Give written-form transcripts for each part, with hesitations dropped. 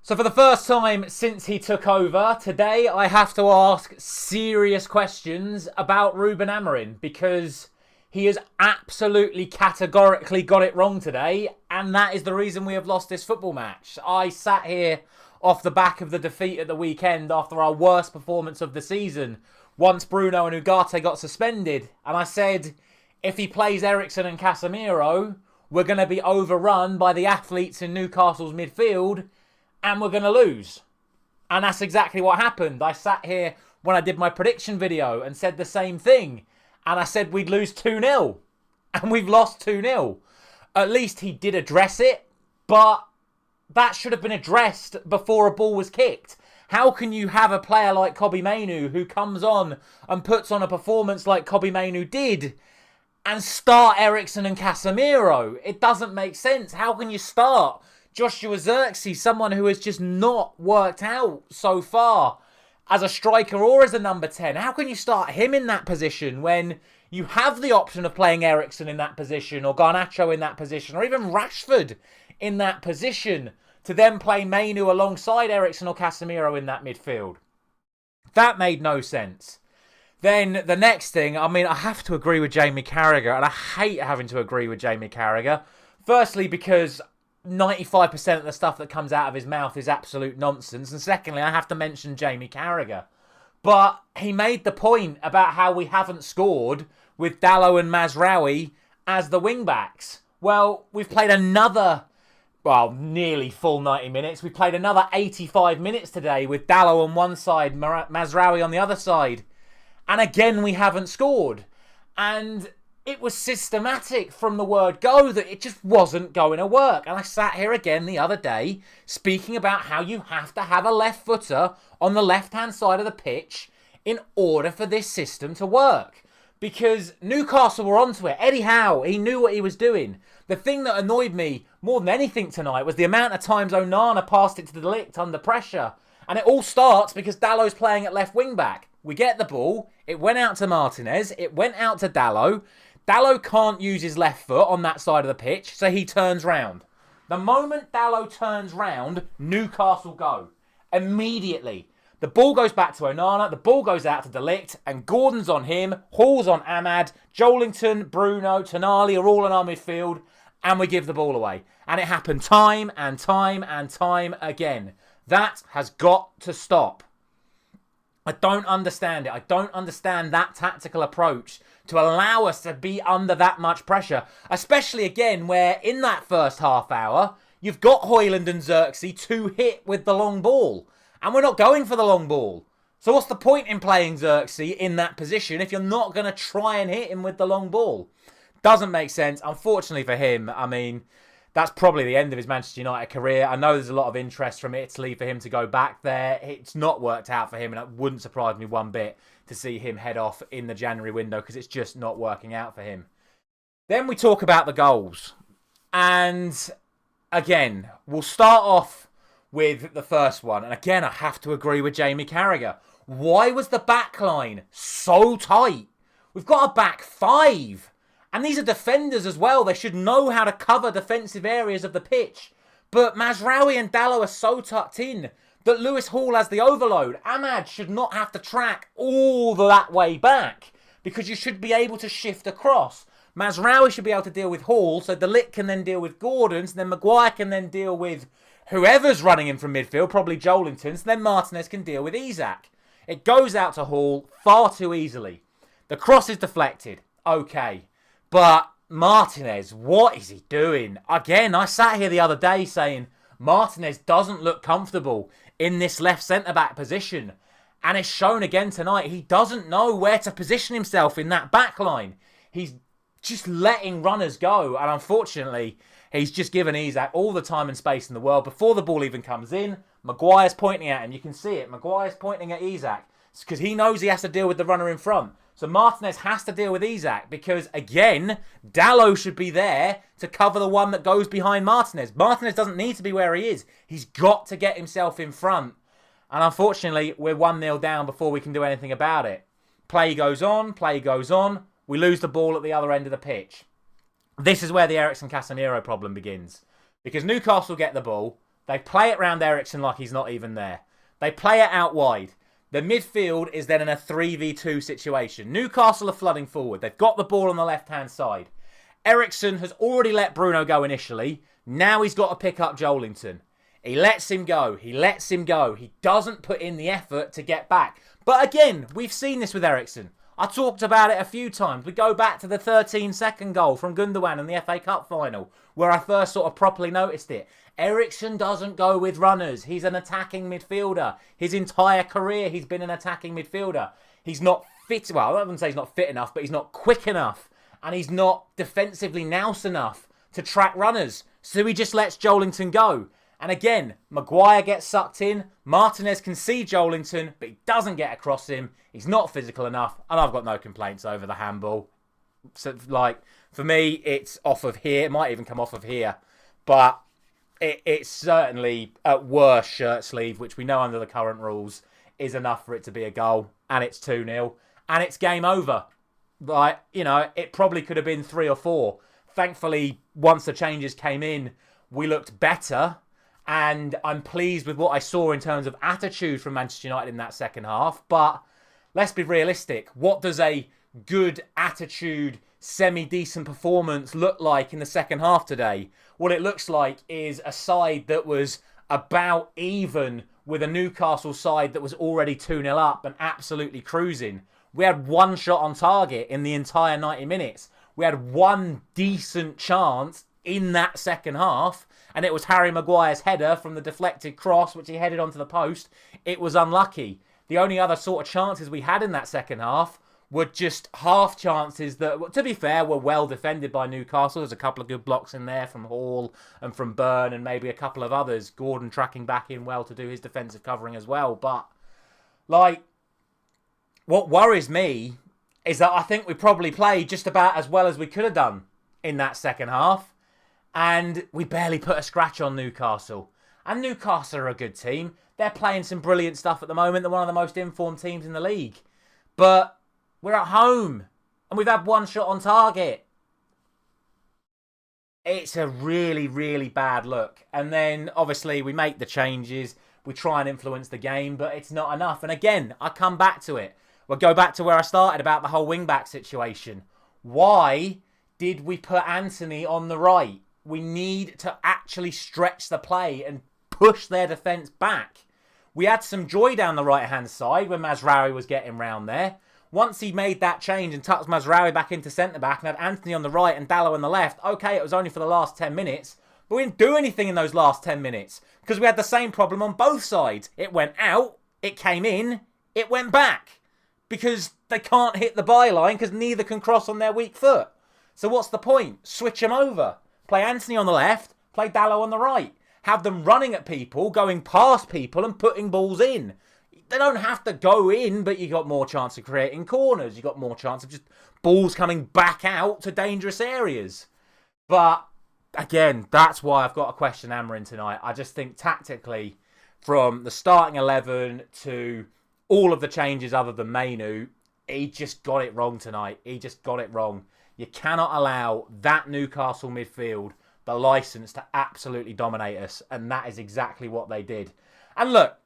So for the first time since he took over, today I have to ask serious questions about Ruben Amorim because he has absolutely categorically got it wrong today, and that is the reason we have lost this football match. I sat here off the back of the defeat at the weekend after our worst performance of the season, once Bruno and Ugarte got suspended, and I said, if he plays Eriksen and Casemiro, we're going to be overrun by the athletes in Newcastle's midfield, and we're going to lose. And that's exactly what happened. I sat here when I did my prediction video and said the same thing. And I said we'd lose 2-0. And we've lost 2-0. At least he did address it. But that should have been addressed before a ball was kicked. How can you have a player like Kobbie Mainoo who comes on and puts on a performance like Kobbie Mainoo did and start Eriksen and Casemiro? It doesn't make sense. How can you start Joshua Zirkzee, someone who has just not worked out so far as a striker or as a number 10? How can you start him in that position when you have the option of playing Eriksen in that position or Garnacho in that position or even Rashford in that position to then play Mainoo alongside Eriksen or Casemiro in that midfield? That made no sense. Then the next thing, I have to agree with Jamie Carragher, and I hate having to agree with Jamie Carragher. Firstly, because 95% of the stuff that comes out of his mouth is absolute nonsense. And secondly, I have to mention Jamie Carragher. But he made the point about how we haven't scored with Dalot and Mazraoui as the wing-backs. Well, we've played nearly full 90 minutes. We've played another 85 minutes today with Dalot on one side, Mazraoui on the other side. And again, we haven't scored. And it was systematic from the word go that it just wasn't going to work. And I sat here again the other day speaking about how you have to have a left footer on the left-hand side of the pitch in order for this system to work. Because Newcastle were onto it. Eddie Howe, he knew what he was doing. The thing that annoyed me more than anything tonight was the amount of times Onana passed it to De Ligt under pressure. And it all starts because Dalot's playing at left wing-back. We get the ball, it went out to Martinez, it went out to Dalot. Dalot can't use his left foot on that side of the pitch, so he turns round. The moment Dalot turns round, Newcastle go. Immediately. The ball goes back to Onana, the ball goes out to De Ligt, and Gordon's on him, Hall's on Ahmad, Joelinton, Bruno, Tonali are all in our midfield, and we give the ball away. And it happened time and time and time again. That has got to stop. I don't understand it. I don't understand that tactical approach to allow us to be under that much pressure. Especially again where in that first half hour, you've got Højlund and Zirkzee to hit with the long ball. And we're not going for the long ball. So what's the point in playing Zirkzee in that position if you're not going to try and hit him with the long ball? Doesn't make sense. Unfortunately for him, that's probably the end of his Manchester United career. I know there's a lot of interest from Italy for him to go back there. It's not worked out for him, and it wouldn't surprise me one bit to see him head off in the January window because it's just not working out for him. Then we talk about the goals. And again, we'll start off with the first one. And again, I have to agree with Jamie Carragher. Why was the back line so tight? We've got a back five. And these are defenders as well. They should know how to cover defensive areas of the pitch. But Mazraoui and Dalot are so tucked in that Lewis Hall has the overload. Ahmad should not have to track all that way back because you should be able to shift across. Mazraoui should be able to deal with Hall, so De Ligt can then deal with Gordon, so then Maguire can then deal with whoever's running in from midfield, probably Joelinton, so then Martinez can deal with Isak. It goes out to Hall far too easily. The cross is deflected. Okay. But Martinez, what is he doing? Again, I sat here the other day saying Martinez doesn't look comfortable in this left centre-back position. And it's shown again tonight. He doesn't know where to position himself in that back line. He's just letting runners go. And unfortunately, he's just given Isak all the time and space in the world. Before the ball even comes in, Maguire's pointing at him. You can see it. Maguire's pointing at Isak. It's because he knows he has to deal with the runner in front. So Martinez has to deal with Isak because, again, Dalot should be there to cover the one that goes behind Martinez. Martinez doesn't need to be where he is. He's got to get himself in front. And unfortunately, we're 1-0 down before we can do anything about it. Play goes on. We lose the ball at the other end of the pitch. This is where the Eriksen Casemiro problem begins. Because Newcastle get the ball. They play it round Eriksen like he's not even there. They play it out wide. The midfield is then in a 3v2 situation. Newcastle are flooding forward. They've got the ball on the left-hand side. Eriksen has already let Bruno go initially. Now he's got to pick up Joelinton. He lets him go. He lets him go. He doesn't put in the effort to get back. But again, we've seen this with Eriksen. I talked about it a few times. We go back to the 13-second goal from Gundogan in the FA Cup final, where I first sort of properly noticed it. Eriksen doesn't go with runners. He's an attacking midfielder. His entire career, he's been an attacking midfielder. He's not fit. Well, I wouldn't say he's not fit enough, but he's not quick enough. And he's not defensively nous enough to track runners. So he just lets Joelinton go. And again, Maguire gets sucked in. Martinez can see Joelinton, but he doesn't get across him. He's not physical enough. And I've got no complaints over the handball. So, for me, it's off of here. It might even come off of here. But it's certainly, at worst, shirt sleeve, which we know under the current rules is enough for it to be a goal. And it's 2-0. And it's game over. It probably could have been 3 or 4. Thankfully, once the changes came in, we looked better. And I'm pleased with what I saw in terms of attitude from Manchester United in that second half. But let's be realistic. What does a good attitude, semi-decent performance look like in the second half today? What it looks like is a side that was about even with a Newcastle side that was already 2-0 up and absolutely cruising. We had one shot on target in the entire 90 minutes. We had one decent chance in that second half, and it was Harry Maguire's header from the deflected cross, which he headed onto the post. It was unlucky. The only other sort of chances we had in that second half were just half chances that, to be fair, were well defended by Newcastle. There's a couple of good blocks in there from Hall and from Byrne and maybe a couple of others. Gordon tracking back in well to do his defensive covering as well. But, what worries me is that I think we probably played just about as well as we could have done in that second half. And we barely put a scratch on Newcastle. And Newcastle are a good team. They're playing some brilliant stuff at the moment. They're one of the most informed teams in the league. But we're at home. And we've had one shot on target. It's a really, really bad look. And then, obviously, we make the changes. We try and influence the game. But it's not enough. And again, I come back to it. We'll go back to where I started about the whole wing-back situation. Why did we put Anthony on the right? We need to actually stretch the play and push their defence back. We had some joy down the right-hand side when Mazraoui was getting round there. Once he made that change and tucked Mazraoui back into centre-back and had Anthony on the right and Dalot on the left, okay, it was only for the last 10 minutes, but we didn't do anything in those last 10 minutes because we had the same problem on both sides. It went out, it came in, it went back because they can't hit the byline because neither can cross on their weak foot. So what's the point? Switch them over. Play Anthony on the left, play Dalot on the right. Have them running at people, going past people and putting balls in. They don't have to go in, but you got more chance of creating corners. You got more chance of just balls coming back out to dangerous areas. But again, that's why I've got to question Amorim tonight. I just think tactically, from the starting 11 to all of the changes other than Mainu, he just got it wrong tonight. He just got it wrong. You cannot allow that Newcastle midfield the licence to absolutely dominate us. And that is exactly what they did. And look,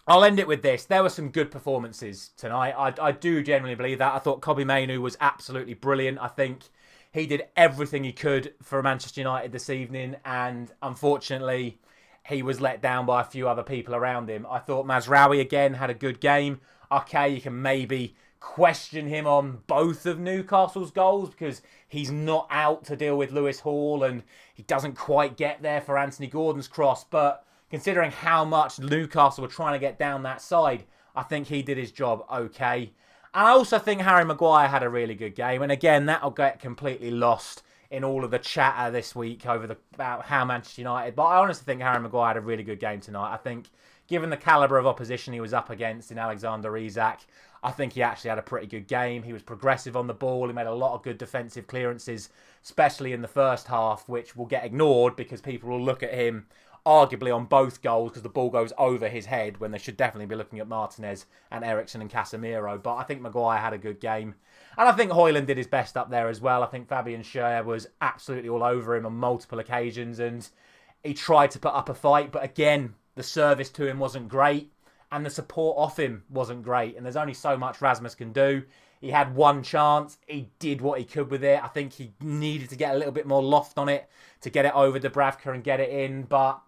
I'll end it with this. There were some good performances tonight. I do genuinely believe that. I thought Kobbie Mainoo was absolutely brilliant. I think he did everything he could for Manchester United this evening. And unfortunately, he was let down by a few other people around him. I thought Mazraoui again had a good game. Okay, you can maybe question him on both of Newcastle's goals because he's not out to deal with Lewis Hall and he doesn't quite get there for Anthony Gordon's cross. But considering how much Newcastle were trying to get down that side, I think he did his job okay. And I also think Harry Maguire had a really good game. And again, that'll get completely lost in all of the chatter this week about how Manchester United. But I honestly think Harry Maguire had a really good game tonight. I think given the calibre of opposition he was up against in Alexander Isak, I think he actually had a pretty good game. He was progressive on the ball. He made a lot of good defensive clearances, especially in the first half, which will get ignored because people will look at him arguably on both goals because the ball goes over his head when they should definitely be looking at Martinez and Eriksen and Casemiro. But I think Maguire had a good game. And I think Højlund did his best up there as well. I think Fabian Schär was absolutely all over him on multiple occasions. And He tried to put up a fight, but again, the service to him wasn't great, and the support off him wasn't great. And there's only so much Rasmus can do. He had one chance. He did what he could with it. I think he needed to get a little bit more loft on it to get it over Dubravka and get it in. But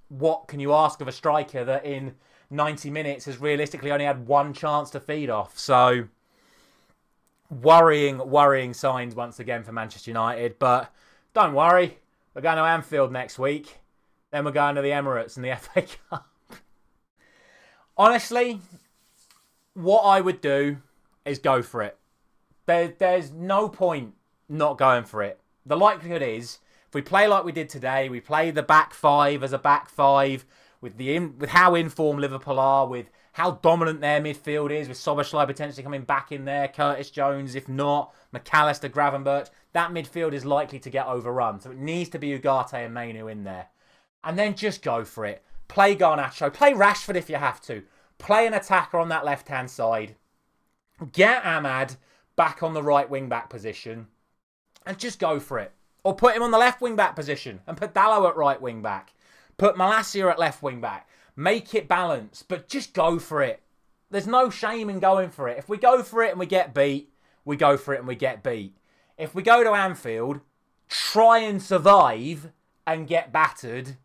what can you ask of a striker that in 90 minutes has realistically only had one chance to feed off? So worrying signs once again for Manchester United. But don't worry. We're going to Anfield next week. Then we're going to the Emirates and the FA Cup. Honestly, what I would do is go for it. There's no point not going for it. The likelihood is, if we play like we did today, we play the back five as a back five, with how informed Liverpool are, with how dominant their midfield is, with Szoboszlai potentially coming back in there, Curtis Jones, if not, McAllister, Gravenberch, that midfield is likely to get overrun. So it needs to be Ugarte and Mainu in there. And then just go for it. Play Garnacho. Play Rashford if you have to. Play an attacker on that left-hand side. Get Ahmad back on the right wing-back position. And just go for it. Or put him on the left wing-back position. And put Dalot at right wing-back. Put Malacia at left wing-back. Make it balanced. But just go for it. There's no shame in going for it. If we go for it and we get beat, we go for it and we get beat. If we go to Anfield, try and survive and get battered,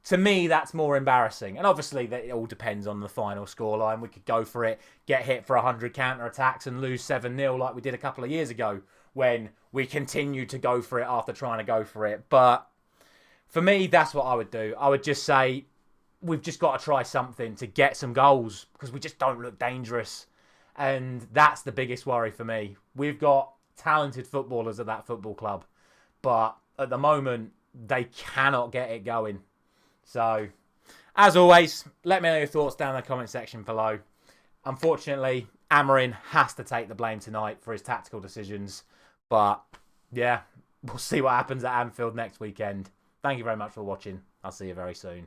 to me, that's more embarrassing. And obviously, it all depends on the final scoreline. We could go for it, get hit for 100 counter-attacks and lose 7-0 like we did a couple of years ago when we continued to go for it after trying to go for it. But for me, that's what I would do. I would just say, we've just got to try something to get some goals because we just don't look dangerous. And that's the biggest worry for me. We've got talented footballers at that football club. But at the moment, they cannot get it going. So, as always, let me know your thoughts down in the comment section below. Unfortunately, Amorim has to take the blame tonight for his tactical decisions. But, yeah, we'll see what happens at Anfield next weekend. Thank you very much for watching. I'll see you very soon.